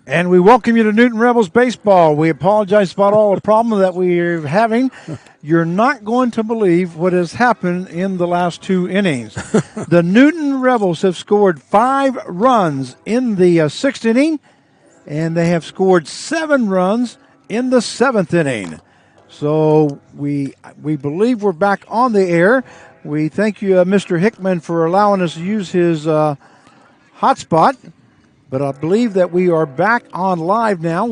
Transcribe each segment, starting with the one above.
And we welcome you to Newton Rebels Baseball. We apologize about all the problem that we're having. You're not going to believe what has happened in the last 2 innings. The Newton Rebels have scored 5 runs in the 6th inning, and they have scored 7 runs in the 7th inning. So we believe we're back on the air. We thank you, Mr. Hickman, for allowing us to use his hotspot. But I believe that we are back on live now.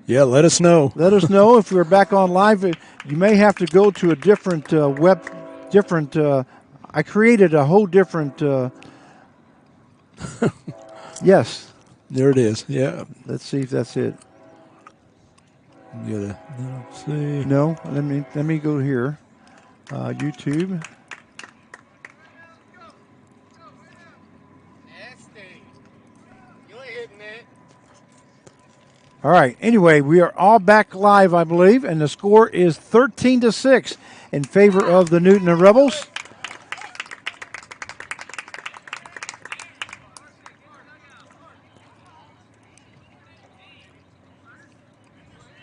Let us know. Let us know if we're back on live. You may have to go to a different I created a whole different. Yes. There it is. Yeah. Let's see if that's it. Let's see. No. Let me go here. YouTube. All right. Anyway, we are all back live, I believe, and the score is 13-6 in favor of the Newton Rebels.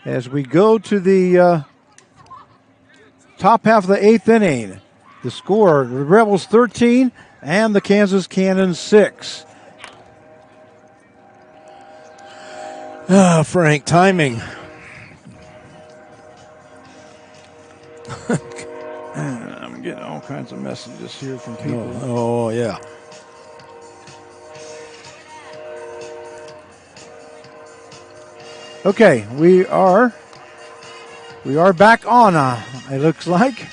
As we go to the top half of the 8th inning, the score: the Rebels 13 and the Kansas Cannons 6. Frank, timing. I'm getting all kinds of messages here from people. Oh yeah. Okay, we are back on. It looks like.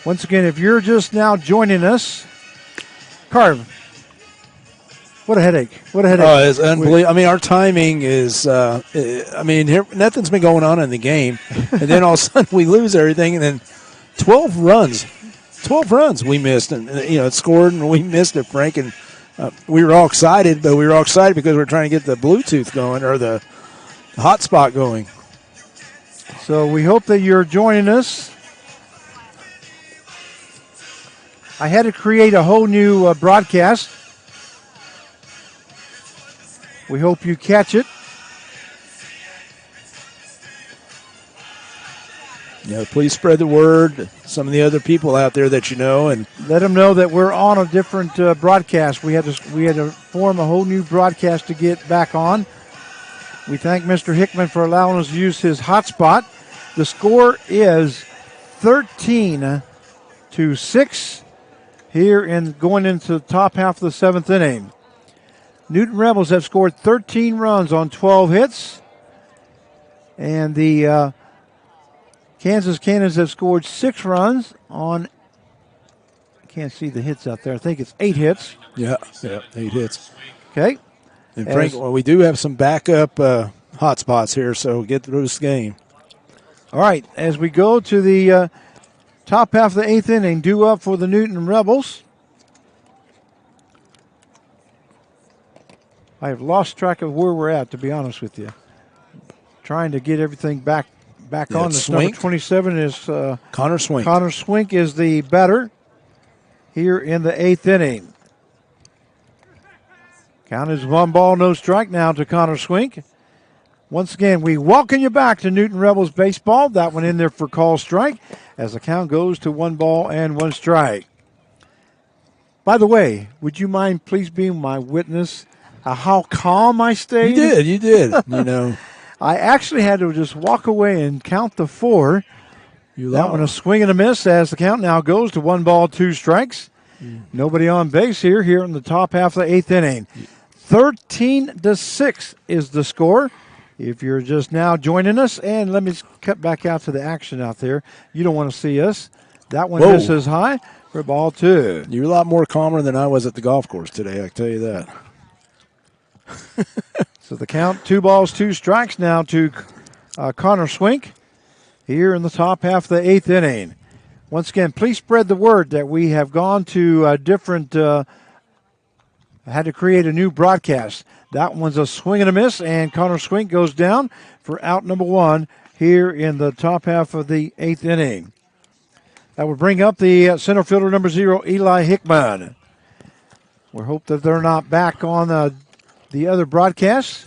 Once again, if you're just now joining us, Carv. What a headache. What a headache. Oh, it's unbelievable. I mean, our timing is, here, nothing's been going on in the game. And then all of a sudden we lose everything. And then 12 runs we missed. And, it scored and we missed it, Frank. And we were all excited, but we were all excited because we were trying to get the Bluetooth going or the hotspot going. So we hope that you're joining us. I had to create a whole new broadcast. We hope you catch it. Yeah, please spread the word. Some of the other people out there that you know, and let them know that we're on a different broadcast. We had to form a whole new broadcast to get back on. We thank Mr. Hickman for allowing us to use his hotspot. The score is 13-6 here in going into the top half of the 7th inning. Newton Rebels have scored 13 runs on 12 hits. And the Kansas Cannons have scored 6 runs on, I can't see the hits out there. I think it's 8 hits. Yeah, 8 hits. Okay. And Frank, we do have some backup hotspots here, so get through this game. All right, as we go to the top half of the 8th inning, due up for the Newton Rebels. I have lost track of where we're at, to be honest with you. Trying to get everything back on. This number 27 is Connor Swink. Connor Swink is the batter here in the 8th inning. Count is 1 ball, no strike now to Connor Swink. Once again, we welcome you back to Newton Rebels Baseball. That one in there for call strike as the count goes to 1 ball and 1 strike. By the way, would you mind please being my witness how calm I stayed? You did. I actually had to just walk away and count the 4. That one a swing and a miss as the count now goes to 1 ball, 2 strikes. Nobody on base here in the top half of the 8th inning. 13-6 is the score. If you're just now joining us, and let me cut back out to the action out there. You don't want to see us. That one misses high for ball 2. You're a lot more calmer than I was at the golf course today, I can tell you that. So the count, 2 balls, 2 strikes now to Connor Swink here in the top half of the 8th inning. Once again, please spread the word that we have gone to a different, had to create a new broadcast. That one's a swing and a miss, and Connor Swink goes down for out number 1 here in the top half of the 8th inning. That would bring up the center fielder number 0, Eli Hickman. We hope that they're not back on the other broadcast.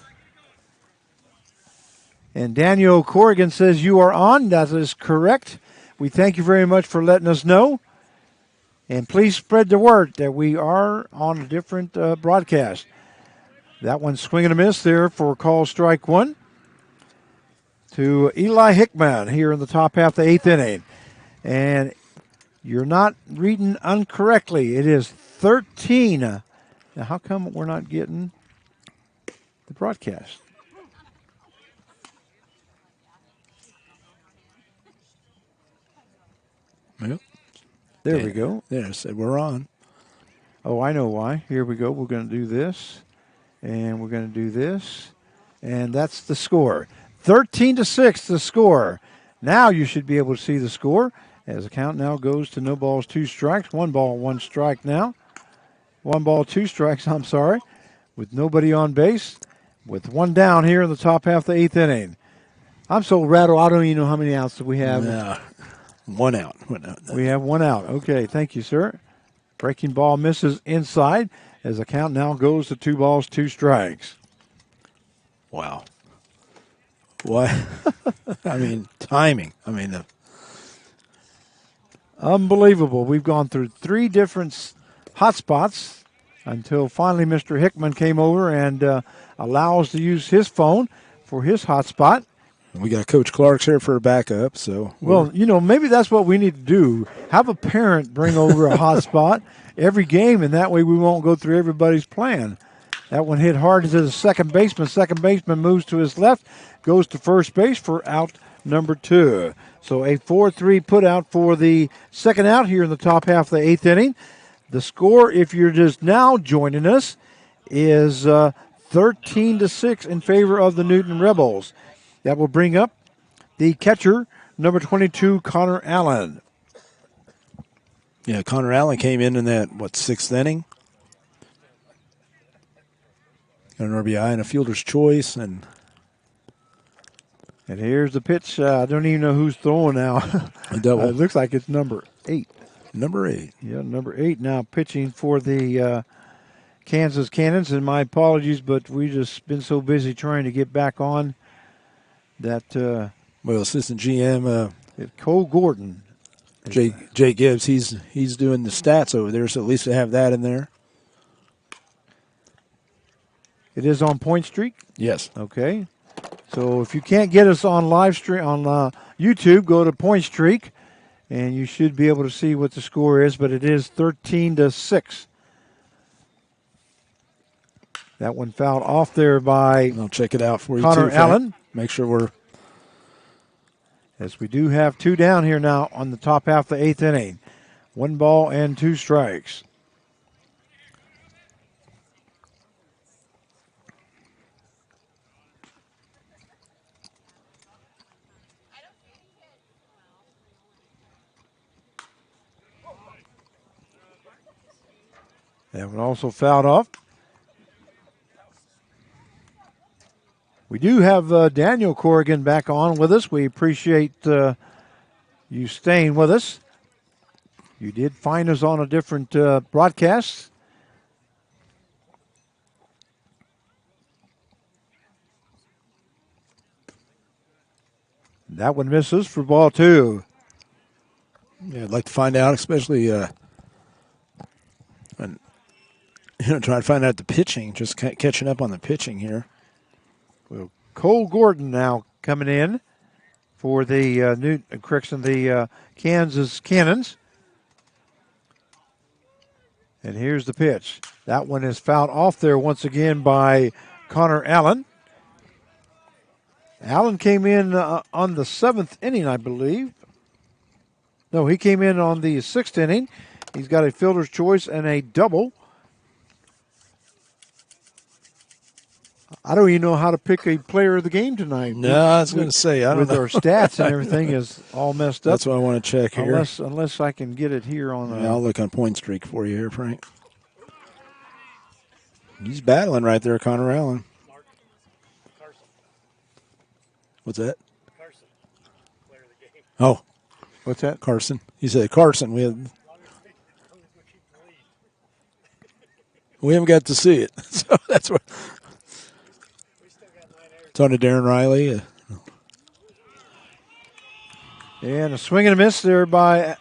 And Daniel Corrigan says you are on. That is correct. We thank you very much for letting us know. And please spread the word that we are on a different broadcast. That one's swinging a miss there for call strike one to Eli Hickman here in the top half of the 8th inning. And you're not reading incorrectly. It is 13. Now, how come we're not getting the broadcast? Yep. There we go. There, said we're on. Oh, I know why. Here we go. We're going to do this, and we're going to do this, and that's the score. 13-6, the score. Now you should be able to see the score as the count now goes to no balls, 2 strikes. 1 ball, 1 strike now. 1 ball, 2 strikes, I'm sorry, with nobody on base, with 1 down here in the top half of the 8th inning. I'm so rattled, I don't even know how many outs that we have. Yeah. 1 out. We have 1 out. Okay, thank you, sir. Breaking ball misses inside as the count now goes to 2 balls, 2 strikes. Wow. Why? I mean, timing. I mean, unbelievable. We've gone through 3 different hot spots until finally Mr. Hickman came over and allowed us to use his phone for his hot spot. we got Coach Clark's here for a backup, so. Well, maybe that's what we need to do. Have a parent bring over a hot spot every game, and that way we won't go through everybody's plan. That one hit hard into the second baseman. Second baseman moves to his left, goes to first base for out number 2. So a 4-3 put out for the second out here in the top half of the 8th inning. The score, if you're just now joining us, is 13-6 in favor of the Newton Rebels. That will bring up the catcher, number 22, Connor Allen. Yeah, Connor Allen came in that, 6th inning? Got an RBI and a fielder's choice. And here's the pitch. I don't even know who's throwing now. A double. It looks like it's number 8. Number 8. Yeah, number 8 now pitching for the Kansas Cannons. And my apologies, but we've just been so busy trying to get back on that. Well, assistant GM Cole Gordon. Jay Gibbs, he's doing the stats over there, so at least they have that in there. It is on Point Streak? Yes. Okay. So if you can't get us on live stream on YouTube, go to Point Streak, and you should be able to see what the score is, but it is 13-6. That one fouled off there by I'll check it out for you, Connor too, Allen. Make sure we're... As we do have 2 down here now on the top half of the 8th inning. 1 ball and 2 strikes. That one also fouled off. We do have Daniel Corrigan back on with us. We appreciate you staying with us. You did find us on a different broadcast. That one misses for ball 2. Yeah, I'd like to find out, especially trying to find out the pitching, just catching up on the pitching here. Well, Cole Gordon now coming in for the the Kansas Cannons. And here's the pitch. That one is fouled off there once again by Connor Allen. Allen came in on the 7th inning, I believe. No, he came in on the 6th inning. He's got a fielder's choice and a double. I don't even know how to pick a player of the game tonight. No, I was going to say, I don't know. Our stats and everything is all messed up. That's what I want to check here. Unless I can get it here on. I'll look on Point Streak for you here, Frank. He's battling right there, Connor Allen. What's that? Carson, player of the game. Oh, what's that? Carson. He said Carson. We had. We haven't got to see it, so that's what. It's on to Darren Riley. And a swing and a miss there by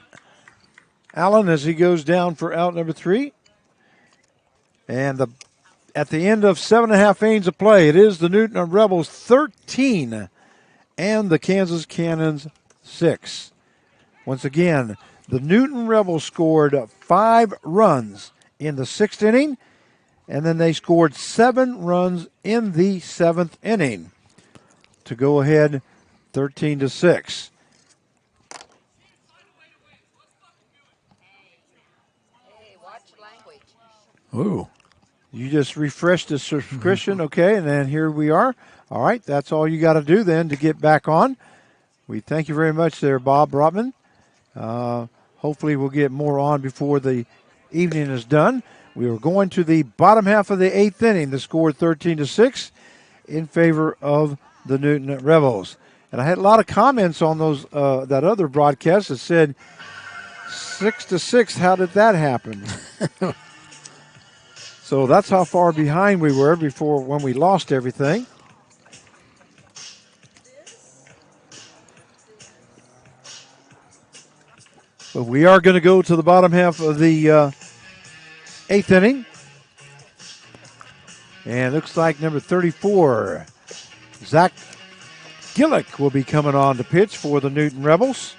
Allen as he goes down for out number 3. And at the end of 7.5 innings of play, it is the Newton Rebels 13 and the Kansas Cannons 6. Once again, the Newton Rebels scored 5 runs in the 6th inning, and then they scored 7 runs in the 7th inning to go ahead 13-6. Ooh. You just refreshed the subscription, okay, and then here we are. All right, that's all you got to do then to get back on. We thank you very much there, Bob Brotman. Hopefully we'll get more on before the evening is done. We are going to the bottom half of the 8th inning. The score 13-6 in favor of the Newton Rebels. And I had a lot of comments on those that other broadcast that said 6-6. How did that happen? So that's how far behind we were before when we lost everything. But we are going to go to the bottom half of the 8th inning. And it looks like number 34, Zach Gillick, will be coming on to pitch for the Newton Rebels.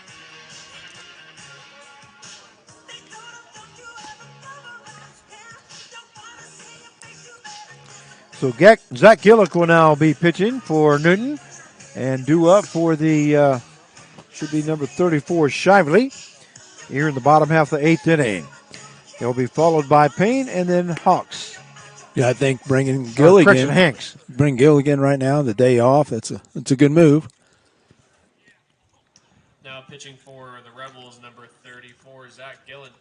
So Zach Gillick will now be pitching for Newton and due up for the, should be number 34, Shively, here in the bottom half of the 8th inning. He'll be followed by Payne and then Hawks. Yeah, I think bringing Gilligan, Hanks. Bring Gilligan right now, the day off. It's a good move. Now pitching for the Rebels, number 34, Zach Gillen.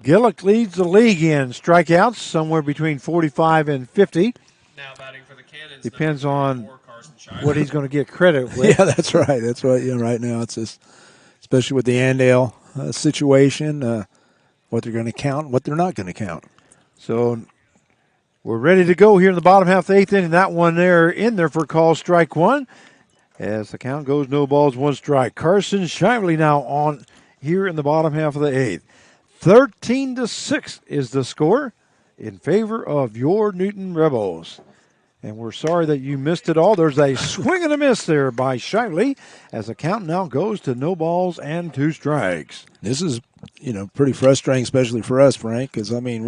Gillick leads the league in strikeouts, somewhere between 45 and 50. Now batting for the Cannons. Depends on what he's going to get credit with. Yeah, that's right. That's right. Yeah, right now it's just, especially with the Andale situation, what they're going to count, what they're not going to count. So we're ready to go here in the bottom half of the 8th inning. That one there in there for call strike 1. As the count goes, no balls, 1 strike. Carson Shively now on here in the bottom half of the 8th. 13-6 is the score in favor of your Newton Rebels. And we're sorry that you missed it all. There's a swing and a miss there by Shively as the count now goes to no balls and 2 strikes. This is, pretty frustrating, especially for us, Frank, because, I mean,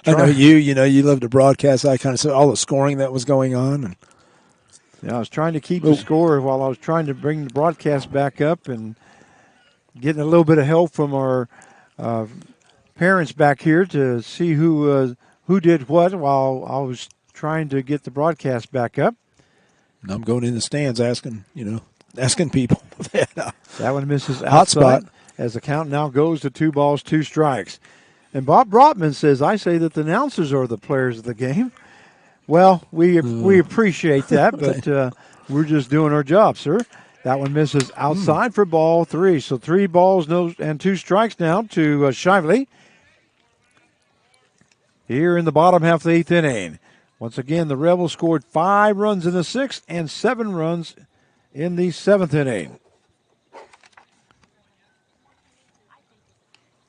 I know you love to broadcast. I kind of saw all the scoring that was going on. And I was trying to keep the score while I was trying to bring the broadcast back up and getting a little bit of help from our parents back here to see who did what while I was trying to get the broadcast back up. And I'm going in the stands asking people. That one misses Hot outside spot. As the count now goes to 2 balls, 2 strikes. And Bob Brotman says, I say that the announcers are the players of the game. Well, we appreciate that, but we're just doing our job, sir. That one misses outside for ball 3. So 3 balls, and 2 strikes now to Shively. Here in the bottom half of the 8th inning. Once again, the Rebels scored 5 runs in the 6th and 7 runs in the 7th inning.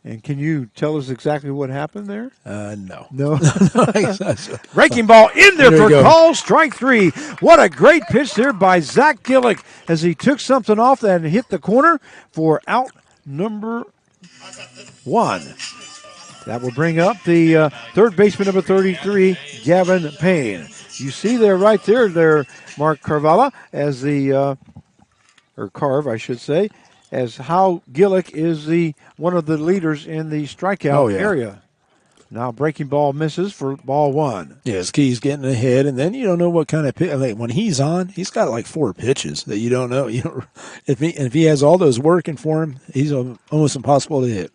And can you tell us exactly what happened there? No. No. Breaking ball in there for call strike 3. What a great pitch there by Zach Gillick as he took something off that and hit the corner for out number 1. That will bring up the third baseman, number 33, Gavin Payne. You see there, right there, Mark Carvala, as the, or Carve, I should say, as how Gillick is one of the leaders in the strikeout area. Now breaking ball misses for ball 1. Yes, Key's getting ahead, and then you don't know what kind of pitch. When he's on, he's got like 4 pitches that you don't know. If he has all those working for him, he's almost impossible to hit.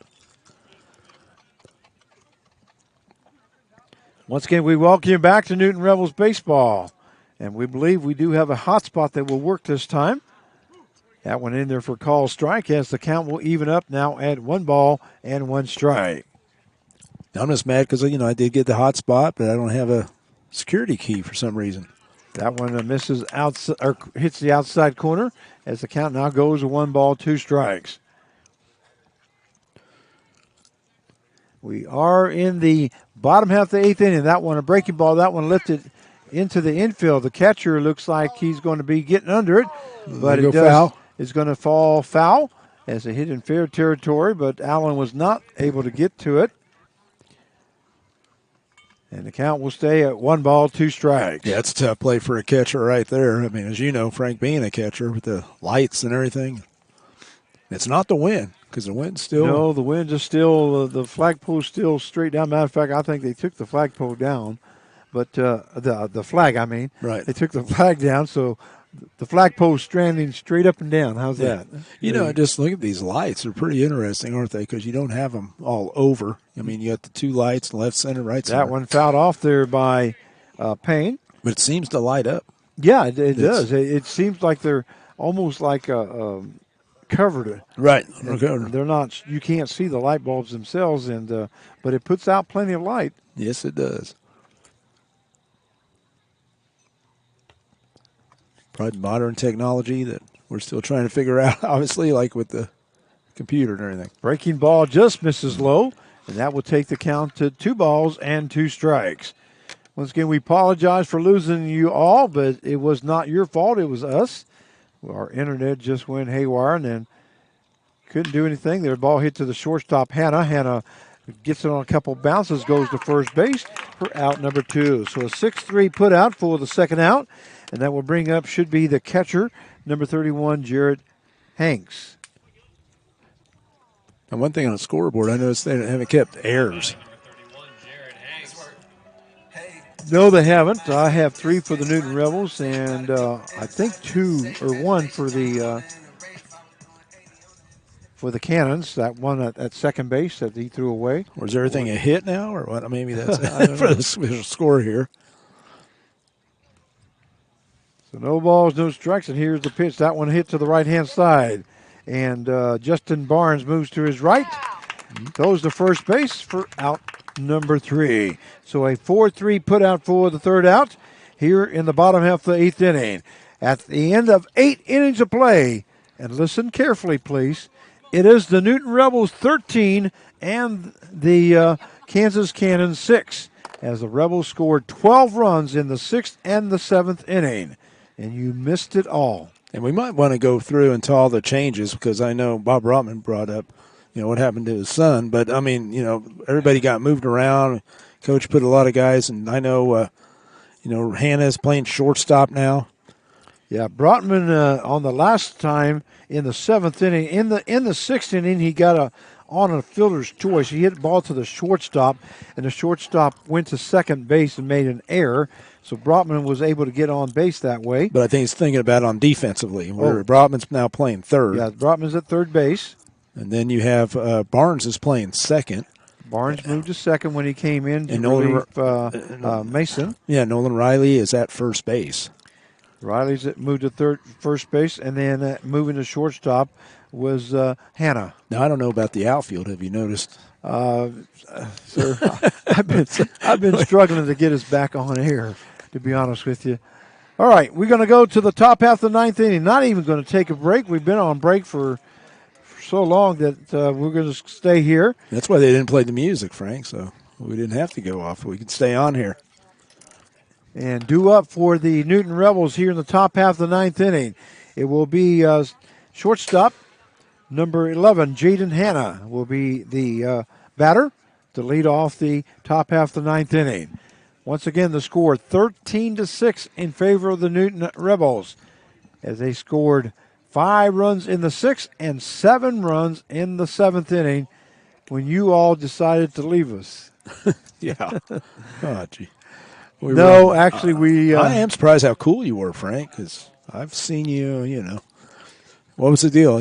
Once again, we welcome you back to Newton Rebels baseball, and we believe we do have a hot spot that will work this time. That one in there for call strike as the count will even up now at 1 ball and 1 strike. I'm just mad because I did get the hot spot, but I don't have a security key for some reason. That one misses outside or hits the outside corner as the count now goes to 1 ball, 2 strikes. We are in the bottom half of the 8th inning. That one a breaking ball. That one lifted into the infield. The catcher looks like he's going to be getting under it, but it is going to fall foul as a hit in fair territory. But Allen was not able to get to it. And the count will stay at 1 ball, 2 strikes. Yeah, it's a tough play for a catcher right there. I mean, as you know, Frank being a catcher with the lights and everything, it's not the wind because the wind's still. No, the wind is still, the flagpole's still straight down. Matter of fact, I think they took the flagpole down, but the flag, I mean. Right. They took the flag down, so the flagpole's standing straight up and down. How's that? Just look at these lights. They're pretty interesting, aren't they? Because you don't have them all over. I mean, you got the 2 lights, left, center, right, center. That one fouled off there by Payne. But it seems to light up. Yeah, it does. It seems like they're almost like covered. Right. They're not. You can't see the light bulbs themselves, but it puts out plenty of light. Yes, it does. Probably modern technology that we're still trying to figure out, obviously, like with the computer and everything. Breaking ball just misses low, and that will take the count to 2 balls and 2 strikes. Once again, we apologize for losing you all, but it was not your fault. It was us. Our internet just went haywire and then couldn't do anything. Their ball hit to the shortstop, Hannah. Hannah gets it on a couple bounces, goes to first base for out number 2. So a 6-3 put out for the second out. And that will bring up, should be the catcher, number 31, Jared Hanks. And one thing on the scoreboard, I noticed they haven't kept errors. No, they haven't. I have 3 for the Newton Rebels, and I think 2 or 1 for the Cannons. That one at second base that he threw away. Or is everything a hit now, or what? Maybe that's for the score here. So no balls, no strikes, and here's the pitch. That one hit to the right-hand side. And Justin Barnes moves to his right. Goes to first base for out number 3. So a 4-3 put out for the third out here in the bottom half of the 8th inning. At the end of 8 innings of play, and listen carefully, please, it is the Newton Rebels 13 and the Kansas Cannons 6, as the Rebels scored 12 runs in the 6th and the 7th inning. And you missed it all. And we might want to go through and tell all the changes because I know Bob Rotman brought up, what happened to his son. But, I mean, everybody got moved around. Coach put a lot of guys, and I know, Hannah's playing shortstop now. Yeah, Brotman on the last time in the 7th inning. In the 6th inning, he got on a fielder's choice. He hit the ball to the shortstop, and the shortstop went to second base and made an error. So Brotman was able to get on base that way. But I think he's thinking about it on defensively, where Brotman's now playing third. Yeah, Brotman's at third base. And then you have Barnes is playing second. Barnes moved to second when he came in to relieve Mason. Yeah, Nolan Riley is at first base. Riley's moved to first base, and then moving to shortstop was Hannah. Now, I don't know about the outfield. Have you noticed? Sir, I've been struggling to get us back on air, to be honest with you. All right, we're going to go to the top half of the 9th inning. Not even going to take a break. We've been on break for so long that we're going to stay here. That's why they didn't play the music, Frank, so we didn't have to go off. We could stay on here. And due up for the Newton Rebels here in the top half of the 9th inning. It will be shortstop, number 11, Jaden Hanna, will be the batter to lead off the top half of the 9th inning. Once again, the score 13-6 in favor of the Newton Rebels, as they scored 5 runs in the 6th and 7 runs in the 7th inning when you all decided to leave us. Yeah. Oh, gee. Actually, I am surprised how cool you were, Frank, because I've seen you, What was the deal?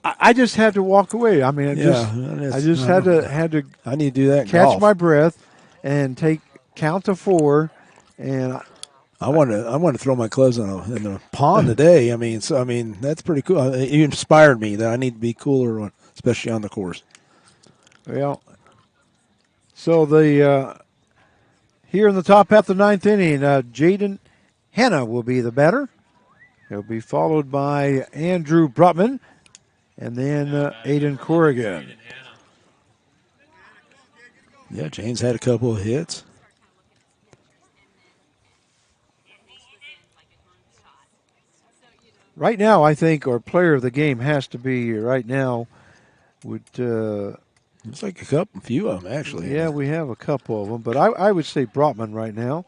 I just had to walk away. I mean, I just had to. I need to do that. Catch my breath and count to 4, and I want to throw my clothes in the pond today. I mean, that's pretty cool. You inspired me that I need to be cooler, especially on the course. Well, So the here in the top half of the ninth inning, Jaden Hanna will be the batter. He'll be followed by Andrew Brutman and then Aiden Corrigan. Yeah, James had a couple of hits. Right now, I think our player of the game has to be right now. Would It's like a few of them actually. yeah, we have a couple of them, but I would say Brotman right now.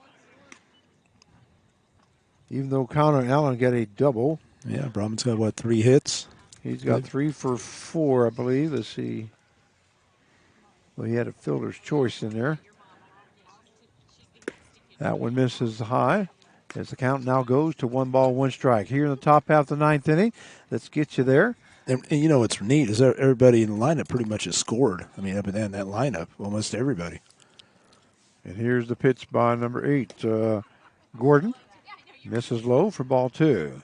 Even though Connor Allen got a double. Yeah, Brahman's got, what, 3 hits? He's got 3 for 4, I believe. Let's see. Well, he had a fielder's choice in there. That one misses high as the count now goes to 1 ball, 1 strike. Here in the top half of the ninth inning, let's get you there. And you know what's neat is everybody in the lineup pretty much has scored. I mean, up and down that lineup, almost everybody. And here's the pitch by number 8, Gordon. Misses low for ball 2.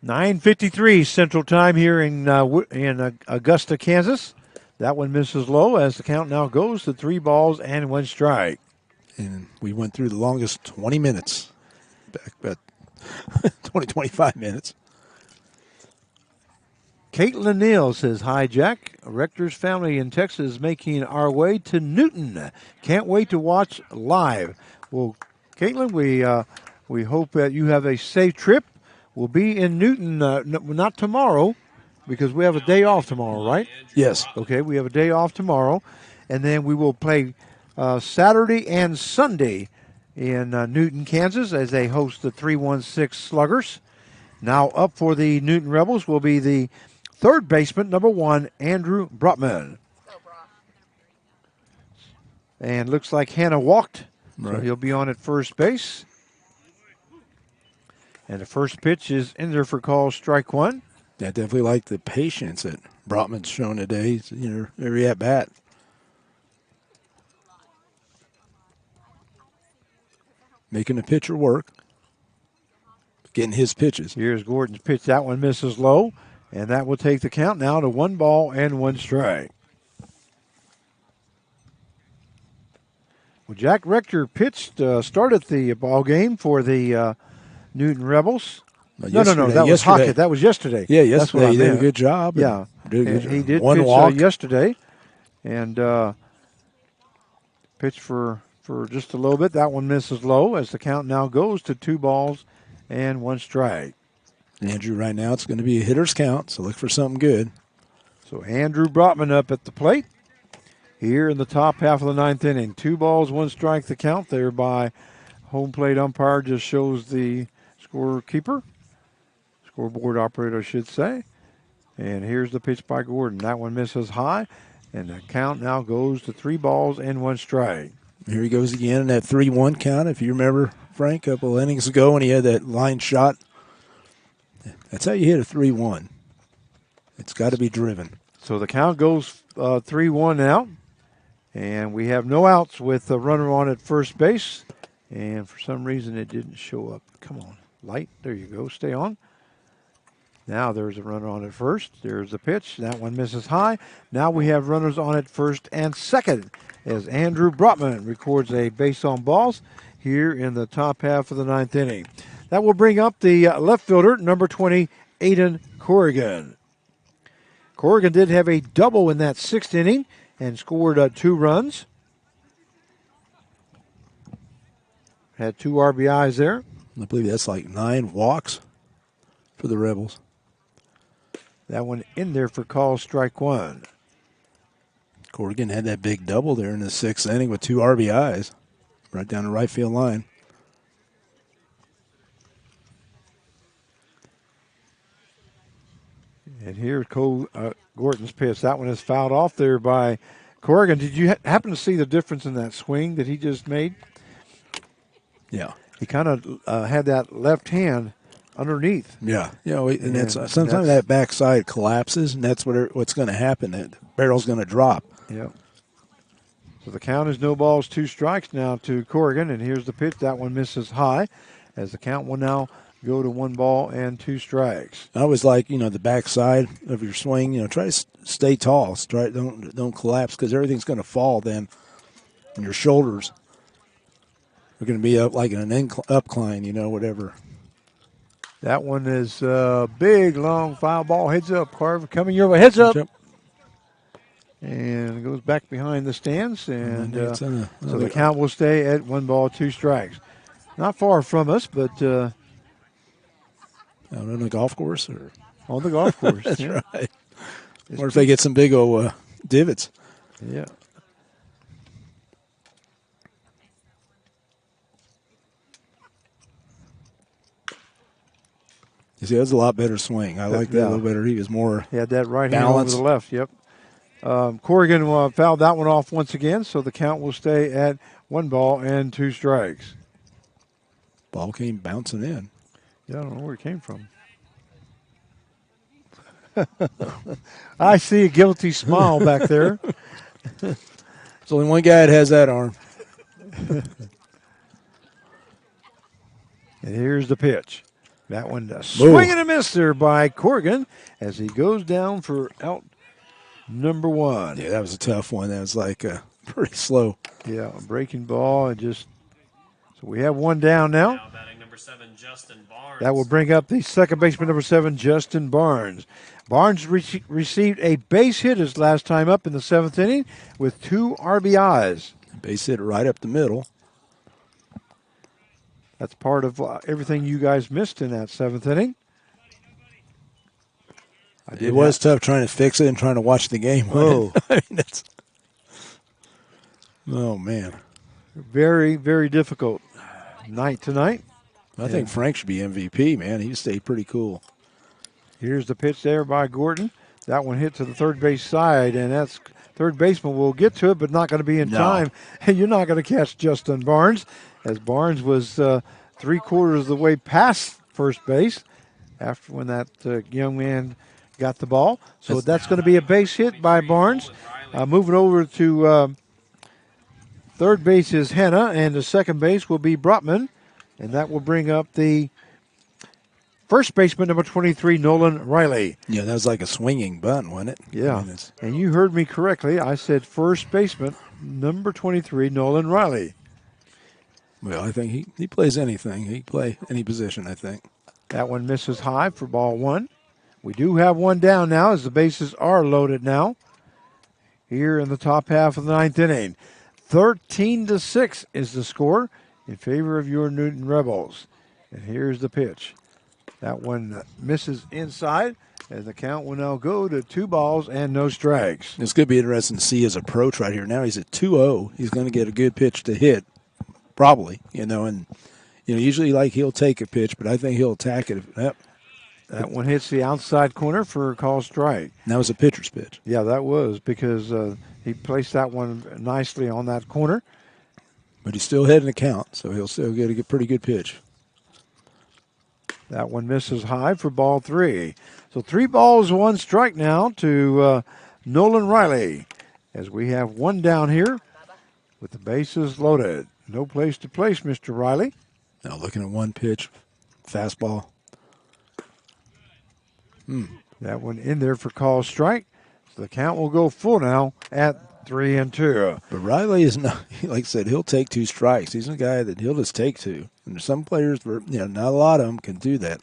.953 Central Time here in Augusta, Kansas. That one misses low as the count now goes to 3 balls and 1 strike. And we went through the longest 20 minutes, back about 20, 25 minutes. Caitlin Neal says, "Hi, Jack. Rector's family in Texas making our way to Newton. Can't wait to watch live." Well, Caitlin, we hope that you have a safe trip. We'll be in Newton, not tomorrow, because we have a day off tomorrow, right? Yes. Okay, we have a day off tomorrow, and then we will play Saturday and Sunday in Newton, Kansas, as they host the 316 Sluggers. Now up for the Newton Rebels will be the third baseman, number 1, Andrew Brutman. And looks like Hannah walked, so he'll be on at first base. And the first pitch is in there for call, strike 1. I definitely like the patience that Brotman's shown today. You know, every at bat. Making the pitcher work. Getting his pitches. Here's Gordon's pitch. That one misses low, and that will take the count now to 1 ball and 1 strike. Well, Jack Rector pitched, started the ball game for the Newton Rebels. No, that was Hockett. That was yesterday. Yeah, yesterday That's what I he did a meant. good job. Yeah, Did a good job. he did One pitch walk. yesterday, and pitched for just a little bit. That one misses low as the count now goes to 2 balls and 1 strike. Andrew, right now it's going to be a hitter's count, so look for something good. So Andrew Brotman up at the plate here in the top half of the ninth inning. 2 balls, 1 strike the count there by home plate umpire, just shows the scorekeeper. Scoreboard operator, I should say. And here's the pitch by Gordon. That one misses high, and the count now goes to 3 balls and 1 strike. Here he goes again in that 3-1 count. If you remember, Frank, a couple of innings ago when he had that line shot, that's how you hit a 3-1. It's got to be driven. So the count goes 3-1 out, and we have no outs with the runner on at first base. And for some reason it didn't show up. Come on, light. There you go. Stay on. Now there's a runner on at first. There's the pitch. That one misses high. Now we have runners on at first and second as Andrew Brotman records a base on balls here in the top half of the ninth inning. That will bring up the left fielder, number 20, Aiden Corrigan. Corrigan did have a double in that 6th inning and scored 2 runs. Had 2 RBIs there. I believe that's like 9 walks for the Rebels. That one in there for call, strike 1. Corrigan had that big double there in the 6th inning with 2 RBIs right down the right field line. And here's Gordon's pitch. That one is fouled off there by Corrigan. Did you happen to see the difference in that swing that he just made? Yeah. He kind of had that left hand underneath. Yeah. You know, and that's sometimes that backside collapses, and that's what's going to happen. The barrel's going to drop. Yeah. So the count is no balls, 2 strikes now to Corrigan, and here's the pitch. That one misses high as the count will now go to 1-2 strikes. I always like, the backside of your swing. Try to stay tall. Don't collapse because everything's going to fall then. And your shoulders are going to be up like in an upcline, whatever. That one is a big, long foul ball. Heads up, Carver. Coming your way. Heads up. And it goes back behind the stands. And so the count will stay at 1-2 strikes. Not far from us, but out on the golf course? Or on the golf course. That's right. Or if they get some big old divots. Yeah. You see, that was a lot better swing. I like that a little better. He was more He had that right hand balanced. over the left, yep. Corrigan fouled that one off once again, so the count will stay at 1-2 strikes. Ball came bouncing in. Yeah, I don't know where it came from. I see a guilty smile back there. There's only one guy that has that arm. And here's the pitch. That one does. Swing and a miss there by Corrigan as he goes down for out number 1. Yeah, that was a tough one. That was like pretty slow. Yeah, a breaking ball. And just so we have one down now. Now batting number 7, Justin Barnes. That will bring up the second baseman, number 7, Justin Barnes. Barnes received a base hit his last time up in the 7th inning with 2 RBIs. Base hit right up the middle. That's part of everything you guys missed in that 7th inning. It was tough trying to fix it and trying to watch the game. Oh, oh man. Very, very difficult night tonight. I think Frank should be MVP, man. He stayed pretty cool. Here's the pitch there by Gordon. That one hit to the third base side, and that's third baseman will get to it, but not going to be in time. And you're not going to catch Justin Barnes, as Barnes was 3/4 of the way past first base after when that young man got the ball. So that's going to be a base hit by Barnes. Moving over to third base is Hanna, and the second base will be Brotman, and that will bring up the first baseman, number 23, Nolan Riley. Yeah, that was like a swinging bunt, wasn't it? Yeah, and you heard me correctly. I said first baseman, number 23, Nolan Riley. Well, I think he plays anything. He can play any position, I think. That one misses high for ball 1. We do have one down now as the bases are loaded now here in the top half of the 9th inning. 13-6 is the score in favor of your Newton Rebels. And here's the pitch. That one misses inside, and the count will now go to 2-0 strikes. It's going to be interesting to see his approach right here. Now he's at 2-0. He's going to get a good pitch to hit, probably, and usually he'll take a pitch, but I think he'll attack it. Yep. That one hits the outside corner for a call strike. That was a pitcher's pitch. Yeah, that was because he placed that one nicely on that corner. But he's still heading the count, so he'll still get a pretty good pitch. That one misses high for ball 3. So 3 balls, 1 strike now to Nolan Riley as we have one down here with the bases loaded. No place to place, Mr. Riley. Now looking at one pitch, fastball. That one in there for call strike. So the count will go full now at 3-2. But Riley is not, like I said, he'll take 2 strikes. He's a guy that he'll just take 2. And some players, not a lot of them can do that.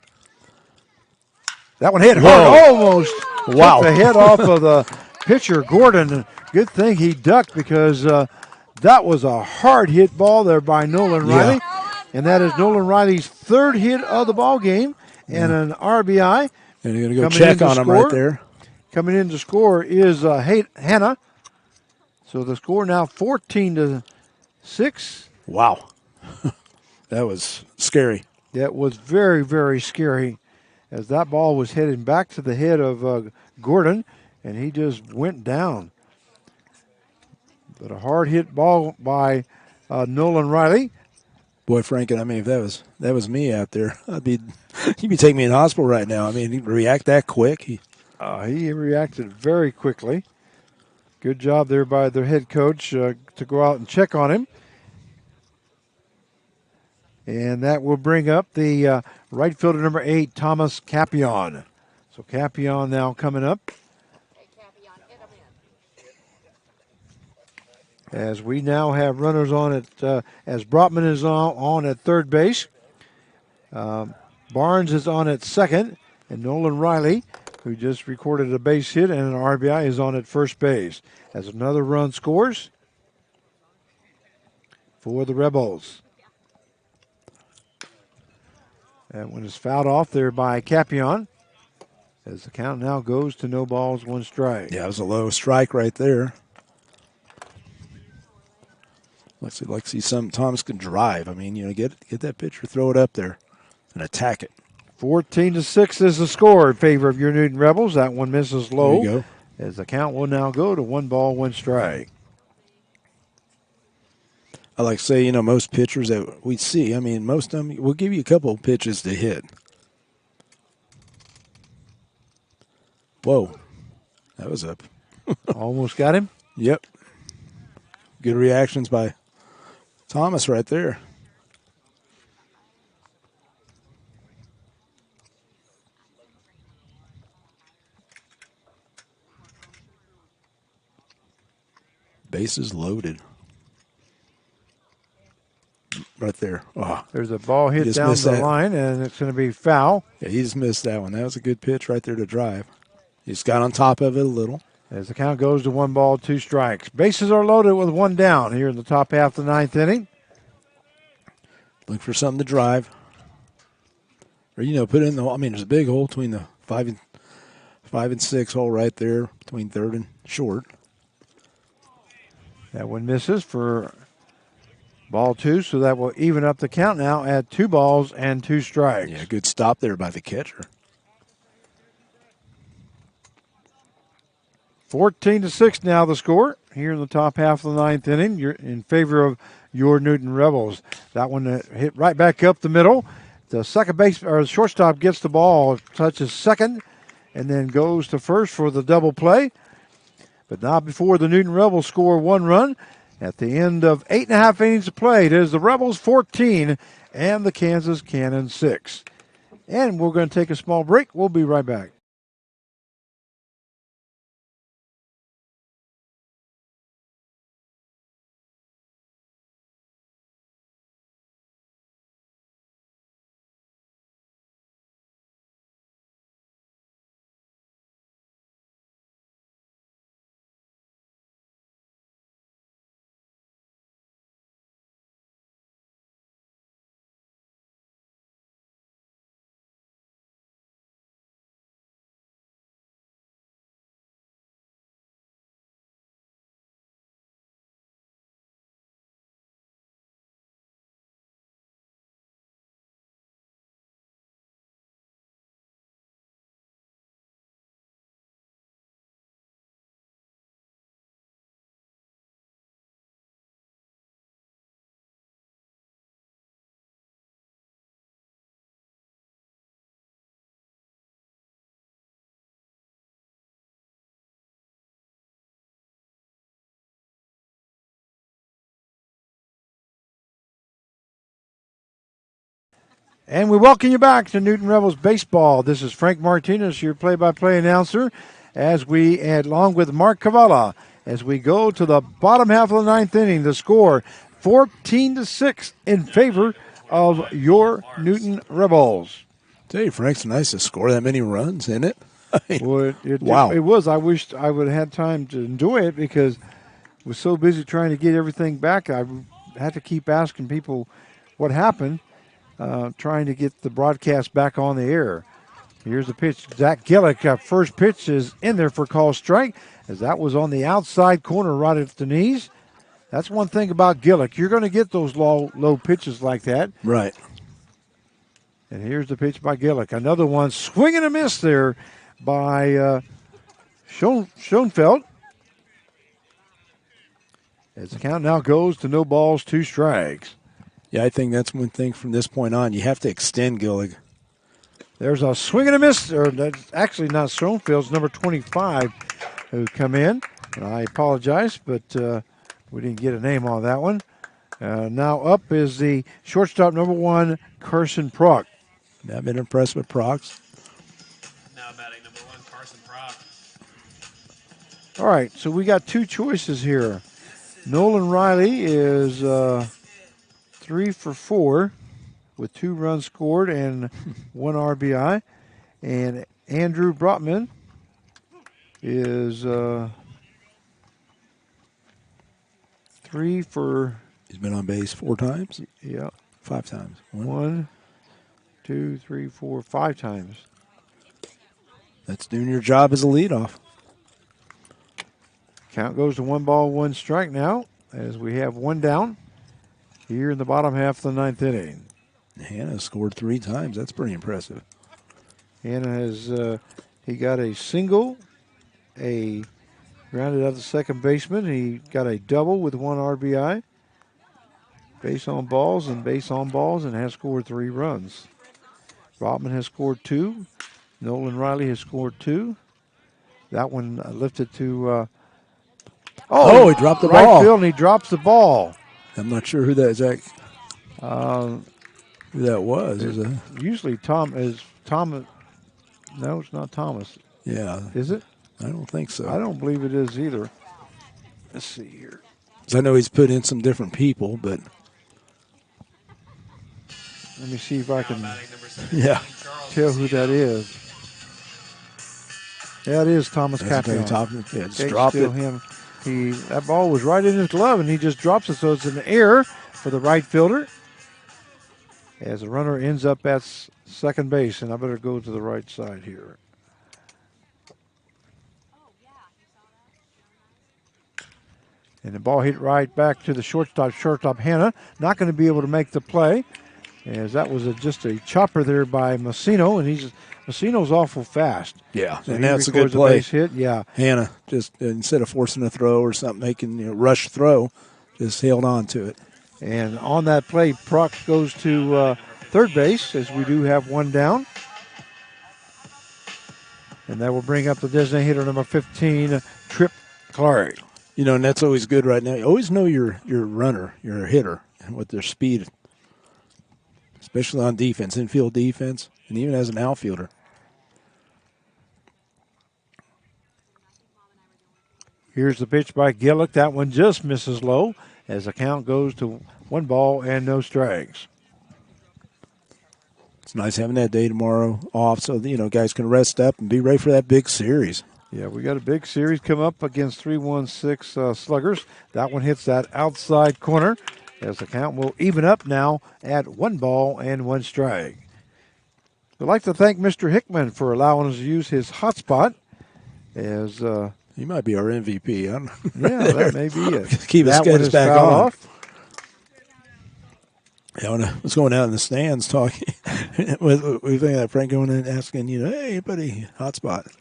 That one hit hard, almost. Wow. Took the head off of the pitcher, Gordon. Good thing he ducked because that was a hard hit ball there by Nolan Riley. And that is Nolan Riley's 3rd hit of the ball game and an RBI. And you're going to go check on him right there. Coming in to score is Hanna. So the score now 14-6. Wow. That was scary. That was very, very scary as that ball was heading back to the head of Gordon, and he just went down. But a hard hit ball by Nolan Riley. Boy, Franken, if that was me out there, he'd be taking me in the hospital right now. He'd react that quick. He reacted very quickly. Good job there by their head coach to go out and check on him. And that will bring up the right fielder number 8, Thomas Capion. So Capion now coming up. As we now have runners on it, as Brotman is on at third base. Barnes is on at second, and Nolan Riley, who just recorded a base hit and an RBI, is on at first base. As another run scores for the Rebels. That one is fouled off there by Capion. As the count now goes to no balls, 1 strike. Yeah, it was a low strike right there. Let's see something Thomas can drive. I mean, get that pitcher, throw it up there, and attack it. 14-6 is the score in favor of your Newton Rebels. That one misses low. There you go. As the count will now go to 1 ball, 1 strike. I like to say, most pitchers that we see, I mean, most of them, we'll give you a couple of pitches to hit. Whoa. That was up. Almost got him. Yep. Good reactions by Thomas right there. Bases loaded. Right there. Oh, There's a ball hit down the line, and it's going to be foul. Yeah, he just missed that one. That was a good pitch right there to drive. He just got on top of it a little. As the count goes to 1 ball, 2 strikes. Bases are loaded with 1 down here in the top half of the 9th inning. Look for something to drive. Or, put in there's a big hole between the 5 and 6 hole right there between third and short. That one misses for ball 2, so that will even up the count now at 2 balls and 2 strikes. Yeah, good stop there by the catcher. 14-6 now the score here in the top half of the 9th inning. You're in favor of your Newton Rebels. That one hit right back up the middle. The second base or the shortstop gets the ball, touches second, and then goes to first for the double play. But not before the Newton Rebels score 1 run. At the end of 8.5 innings of play, it is the Rebels 14 and the Kansas Cannons 6. And we're going to take a small break. We'll be right back. And we welcome you back to Newton Rebels Baseball. This is Frank Martinez, your play-by-play announcer, as we, along with Mark Cavalla, as we go to the bottom half of the 9th inning. The score, 14-6 in favor of your Newton Rebels. Tell you, Frank's nice to score that many runs, isn't it? Well, wow. It was. I wished I would have had time to enjoy it because I was so busy trying to get everything back. I had to keep asking people what happened. Trying to get the broadcast back on the air. Here's the pitch. Zach Gillick, first pitch is in there for call strike, as that was on the outside corner right at the knees. That's one thing about Gillick. You're going to get those low pitches like that. Right. And here's the pitch by Gillick. Another one, swing and a miss there by Schoenfeld. As the count now goes to no balls, 2 strikes. Yeah, I think that's one thing from this point on. You have to extend Gillig. There's a swing and a miss, or that's actually not Schoenfeld's, number 25, who come in. And I apologize, but we didn't get a name on that one. Now up is the shortstop number 1, Carson Prock. I've been impressed with Prox. Now batting number 1, Carson Prock. All right, so we got 2 choices here. Nolan Riley is 3 for 4 with 2 runs scored and 1 RBI. And Andrew Brotman is 3 for... He's been on base 4 times? Yeah. 5 times. 1, 2, 3, 4, 5 times. That's doing your job as a leadoff. Count goes to 1 ball, 1 strike now, as we have 1 down here in the bottom half of the 9th inning. Hannah scored 3 times. That's pretty impressive. Hannah has he got a single, a grounded out the second baseman. He got a double with 1 RBI, base on balls, and has scored 3 runs. Rodman has scored 2. Nolan Riley has scored 2. That one lifted to. He dropped the right ball. field, and he drops the ball. I'm not sure who that is. Who that was? Usually Thomas. No, it's not Thomas. Yeah. Is it? I don't think so. I don't believe it is either. Let's see here. 'Cause I know he's put in some different people, but let me see if I can Batting number 17, Yeah. Charles tell who that is. Yeah, it is Thomas that's very Capion. top. Yeah, just Okay, dropped still it. him. That ball was right in his glove, and he just drops it, so it's an error for the right fielder. As the runner ends up at second base, and I better go to the right side here. And the ball hit right back to the shortstop Hannah. Not going to be able to make the play, as that was just a chopper there by Massino, and Massino's awful fast. Yeah, So and he that's a good records play. base hit, yeah. Hannah just instead of forcing a throw or something, making rush throw, just held on to it. And on that play, Prock goes to third base, as we do have 1 down. And that will bring up the designated hitter number 15, Trip Clark. And that's always good right now. You always know your runner, your hitter, and what their speed, especially on defense, infield defense, and even as an outfielder. Here's the pitch by Gillick. That one just misses low, as the count goes to 1 ball and no strikes. It's nice having that day tomorrow off so guys can rest up and be ready for that big series. Yeah, we got a big series come up against 316 Sluggers. That one hits that outside corner, as the count will even up now at 1 ball and 1 strike. I'd like to thank Mr. Hickman for allowing us to use his hotspot. As He might be our MVP. yeah, that may be it. Keep his That one skates is back fouled on. off. Yeah, when I was going out in the stands talking, we think that Frank going in asking, hey, buddy, hotspot.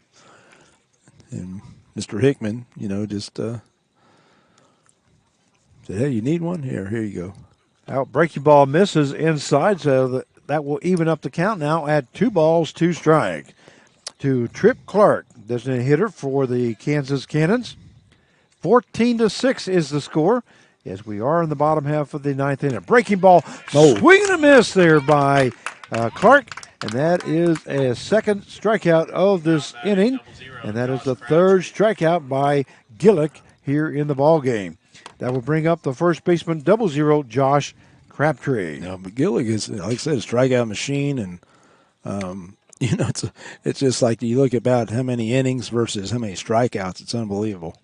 And Mr. Hickman, just said, hey, you need one? Here you go. Out breaking ball misses inside, so that will even up the count now at 2 balls, 2 strikes. To Trip Clark, designated hitter for the Kansas Cannons. 14-6 is the score, as we are in the bottom half of the 9th inning. Breaking ball, swing and a miss there by Clark, and that is a second strikeout of this inning, and that is the 3rd strikeout by Gillick here in the ball game. That will bring up the first baseman, 00, Josh Crabtree. Now, but Gillig is, like I said, a strikeout machine, and it's just like you look about how many innings versus how many strikeouts. It's unbelievable.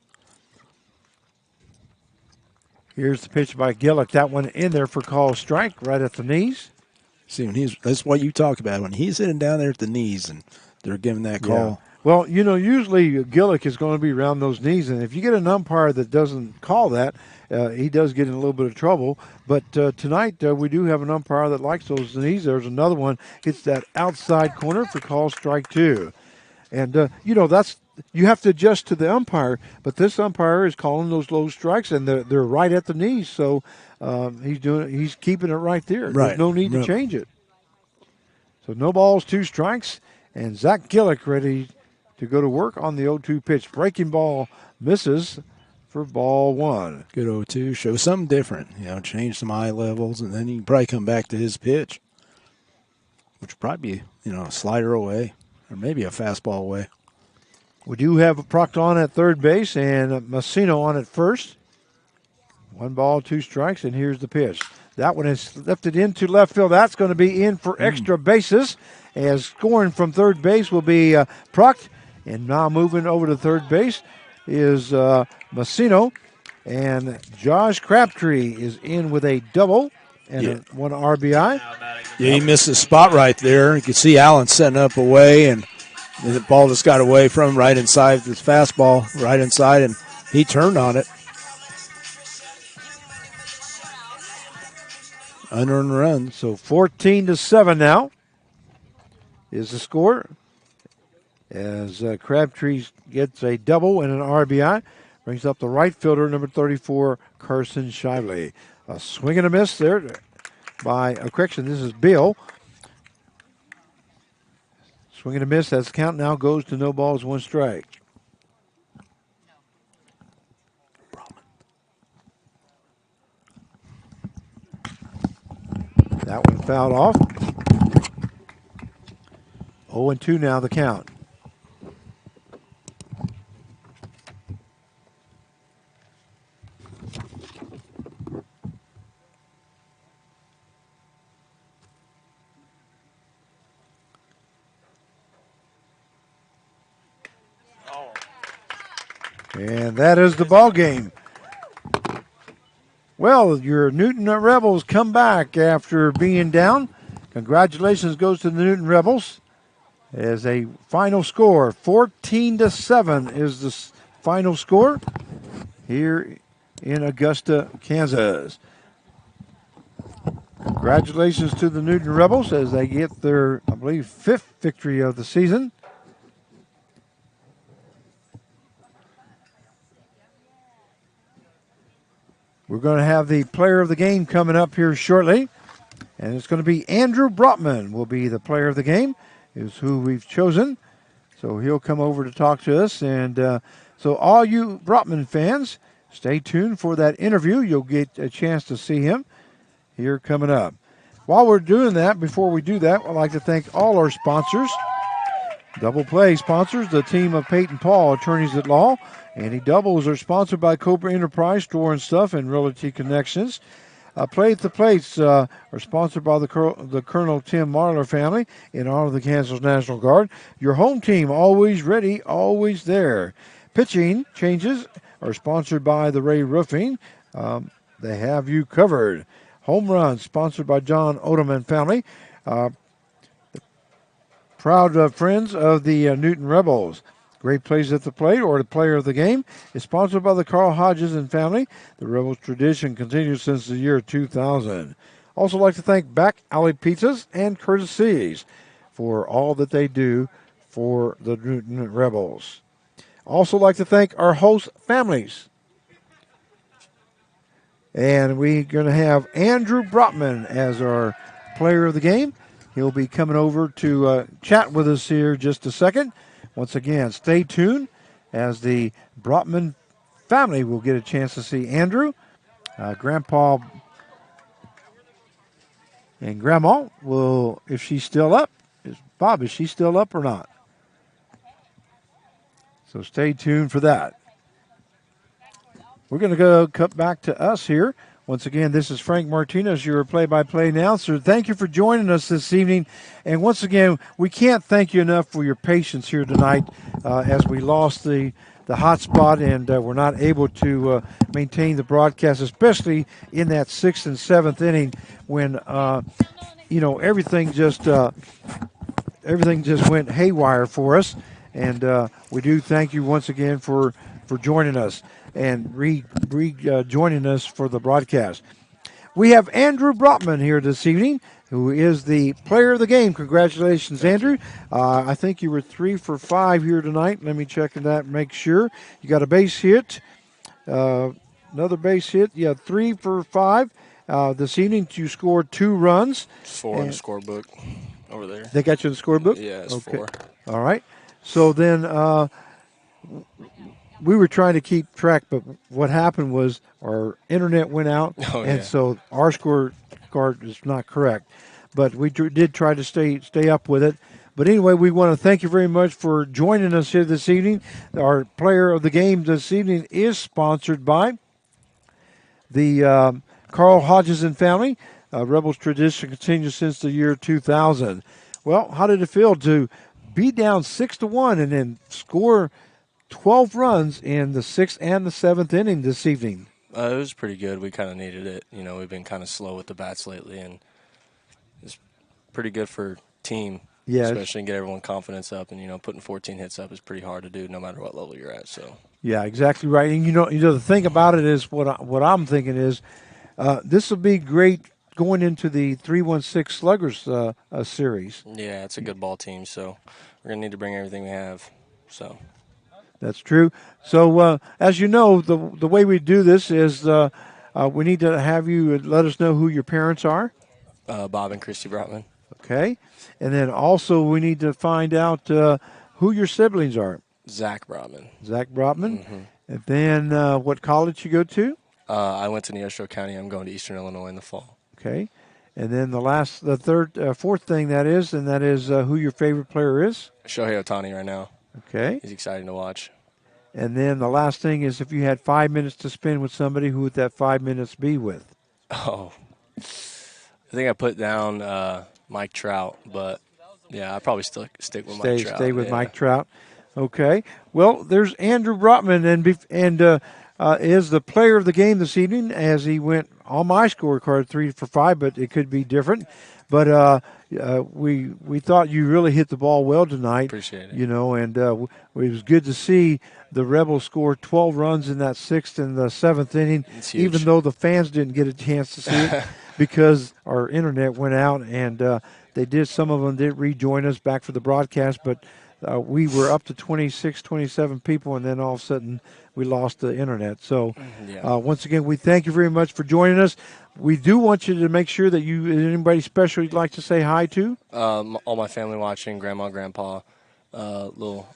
Here's the pitch by Gillick. That one in there for call strike right at the knees. See, that's what you talk about when he's sitting down there at the knees and they're giving that call. Yeah. Well, usually Gillick is going to be around those knees, and if you get an umpire that doesn't call that, he does get in a little bit of trouble. But tonight we do have an umpire that likes those knees. There's another one. It's that outside corner for call strike 2. And, that's you have to adjust to the umpire, but this umpire is calling those low strikes, and they're right at the knees, so he's keeping it right there. Right. There's no need to change it. So no balls, 2 strikes, and Zach Gillick ready to go to work on the 0-2 pitch. Breaking ball misses for ball one. Good 0-2. Show something different. Change some eye levels, and then you can probably come back to his pitch, which would probably be, a slider away or maybe a fastball away. We do have Proctor on at third base and Massino on at first. 1 ball, 2 strikes, and here's the pitch. That one is lifted into left field. That's going to be in for extra bases. As scoring from third base will be Proct. And now moving over to third base is Massino. And Josh Crabtree is in with a double and 1 RBI. Yeah, he missed his spot right there. You can see Allen setting up away, and the ball just got away from him right inside this fastball, right inside, and he turned on it. Unearned run. So 14-7 now is the score. As Crabtree gets a double and an RBI, brings up the right fielder, number 34, Carson Shively. A swing and a miss there by a correction. This is Bill. Swing and a miss. That's the count now goes to no balls, 1 strike. That one fouled off. 0-2 now the count. And that is the ball game. Well, your Newton Rebels come back after being down. Congratulations goes to the Newton Rebels. As a final score, 14-7 is the final score here in Augusta, Kansas. Congratulations to the Newton Rebels as they get their, I believe, 5th victory of the season. We're going to have the player of the game coming up here shortly. And it's going to be Andrew Brotman will be the player of the game, is who we've chosen. So he'll come over to talk to us. And so all you Brotman fans, stay tuned for that interview. You'll get a chance to see him here coming up. While we're doing that, before we do that, I'd like to thank all our sponsors. Double Play sponsors the team of Peyton Paul, attorneys at law. Any doubles are sponsored by Cobra Enterprise, Store and Stuff, and Realty Connections. Play at the Plates are sponsored by the Colonel Tim Marler family in honor of the Kansas National Guard. Your home team, always ready, always there. Pitching changes are sponsored by the Ray Roofing. They have you covered. Home runs sponsored by John Odeman family. Proud friends of the Newton Rebels. Great plays at the plate or the player of the game is sponsored by the Carl Hodges and family. The Rebels tradition continues since the year 2000. Also like to thank Back Alley Pizzas and Courtesies for all that they do for the Newton Rebels. Also like to thank our host families. And we're going to have Andrew Brotman as our player of the game. He'll be coming over to chat with us here just a second. Once again, stay tuned as the Brotman family will get a chance to see Andrew. Grandpa and Grandma will, if she's still up. Bob, is she still up or not? So stay tuned for that. We're going to go cut back to us here. Once again, this is Frank Martinez, your play-by-play announcer. Thank you for joining us this evening. And once again, we can't thank you enough for your patience here tonight as we lost the hot spot and we're not able to maintain the broadcast, especially in that 6th and 7th inning when, everything just went haywire for us. And we do thank you once again for joining us and joining us for the broadcast. We have Andrew Brotman here this evening, who is the player of the game. Congratulations, Andrew. I think you were 3 for 5 here tonight. Let me check that and make sure. You got a base hit, another base hit. Yeah, 3 for 5. This evening you scored 2 runs. 4 in the scorebook over there. They got you in the scorebook? Yeah, it's okay. 4. All right. So then we were trying to keep track, but what happened was our internet went out, Oh, and yeah. so our score card is not correct. But we did try to stay up with it. But anyway, we want to thank you very much for joining us here this evening. Our player of the game this evening is sponsored by the Carl Hodges and family. Rebels tradition continues since the year 2000. Well, how did it feel to be down 6-1 and then score 12 runs in the sixth and the seventh inning this evening? It was pretty good. We kind of needed it. We've been kind of slow with the bats lately, and it's pretty good for team, Yes. especially get everyone confidence up. And putting 14 hits up is pretty hard to do, no matter what level you're at. So. Yeah, exactly right. And the thing about it is what I'm thinking is this will be great going into the 316 Sluggers series. Yeah, it's a good ball team, so we're gonna need to bring everything we have. So. That's true. So as you know, the way we do this is we need to have you let us know who your parents are. Bob and Christy Brotman. Okay, and then also we need to find out who your siblings are. Zach Brotman. Zach Brotman. Mm-hmm. And then what college you go to? I went to Neosho County. I'm going to Eastern Illinois in the fall. Okay. And then fourth thing that is who your favorite player is. Shohei Ohtani right now. Okay. He's exciting to watch. And then the last thing is if you had 5 minutes to spend with somebody, who would that 5 minutes be with? Oh, I think I put down Mike Trout, but yeah, I'd probably still stick with Mike Trout. Stay with yeah. Mike Trout. Okay. Well, there's Andrew Brotman, and is the player of the game this evening as he went on my scorecard 3 for 5, but it could be different. But we thought you really hit the ball well tonight. Appreciate it. And it was good to see the Rebels score 12 runs in that sixth and the seventh inning, It's huge. even though the fans didn't get a chance to see it because our internet went out, and some of them did rejoin us back for the broadcast, but we were up to 26, 27 people, and then all of a sudden we lost the internet. So once again, we thank you very much for joining us. We do want you to make sure that anybody special you'd like to say hi to? All my family watching, grandma, grandpa, little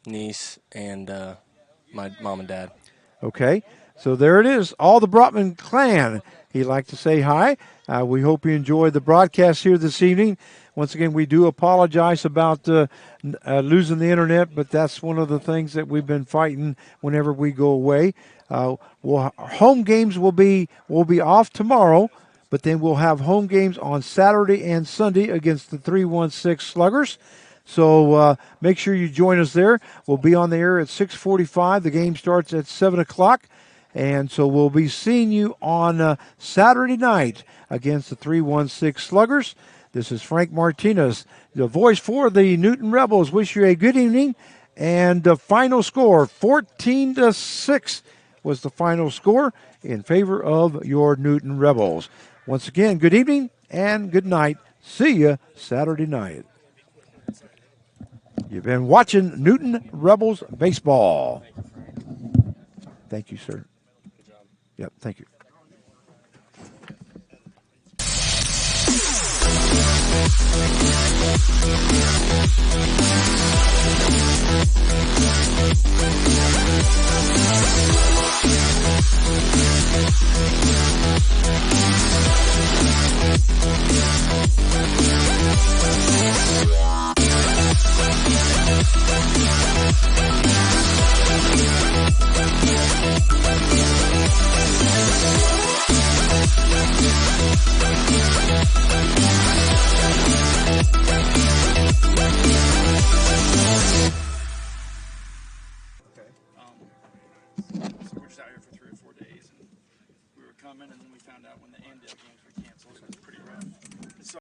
niece, and my mom and dad. Okay, so there it is. All the Brotman clan. He'd like to say hi. We hope you enjoyed the broadcast here this evening. Once again, we do apologize about losing the internet, but that's one of the things that we've been fighting whenever we go away. Home games will be off tomorrow, but then we'll have home games on Saturday and Sunday against the 316 Sluggers. So make sure you join us there. We'll be on the air at 6:45. The game starts at 7 o'clock. And so we'll be seeing you on Saturday night against the 316 Sluggers. This is Frank Martinez, the voice for the Newton Rebels. Wish you a good evening. And the final score, 14-6 was the final score in favor of your Newton Rebels. Once again, good evening and good night. See you Saturday night. You've been watching Newton Rebels baseball. Thank you, sir. Yep, thank you. We're just out here for 3 or 4 days, and we were coming, and then we found out when the Andale games were canceled. It was pretty rough.